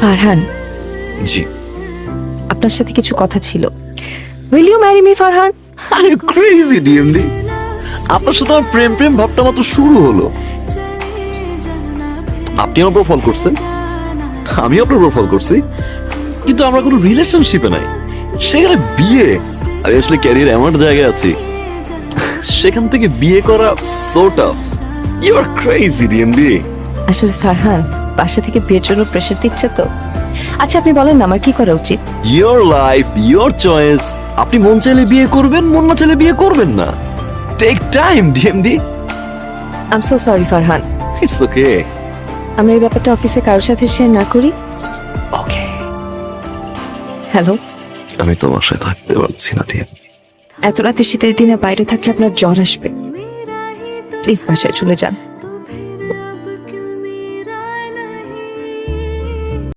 ফারহান, জি। আপনার সাথে কিছু কথা ছিল। Will you marry me Farhan? Are you crazy DMD, আপনার সাথে আমার প্রেম প্রেম ভাবটা মাত্র শুরু হলো। আপনি আমার প্রপোজ করছেন, আমি আপনার প্রপোজ করছি, কিন্তু আমরা কোনো রিলেশনশিপে নাই। সেখানে বিয়ে, আমি আসলে ক্যারিয়ার এমন একটা জায়গায় আছি, সেখান থেকে বিয়ে করা so tough. You are crazy DMD. আসলে ফারহান, বাসা থেকে বিয়ের জন্য প্রেশার দিচ্ছে তো। আচ্ছা আপনি বলেন না আমার কি করা উচিত? Your life, your choice. আপনি মন চাইলে বিয়ে করবেন, মন না চাইলে বিয়ে করবেন না। Take time DMD. I am so sorry Farhan. It's okay. আমরা এই ব্যাপারটা অফিসে কারোর সাথে শেয়ার না করি। ওকে। হ্যালো, আমি তোমার সাথে থাকতে পারছি না ডিএমডি। এত রাতে শীতের দিনে বাইরে থাকলে আপনার জ্বর আসবে। প্লিজ বাসায় চলে যান।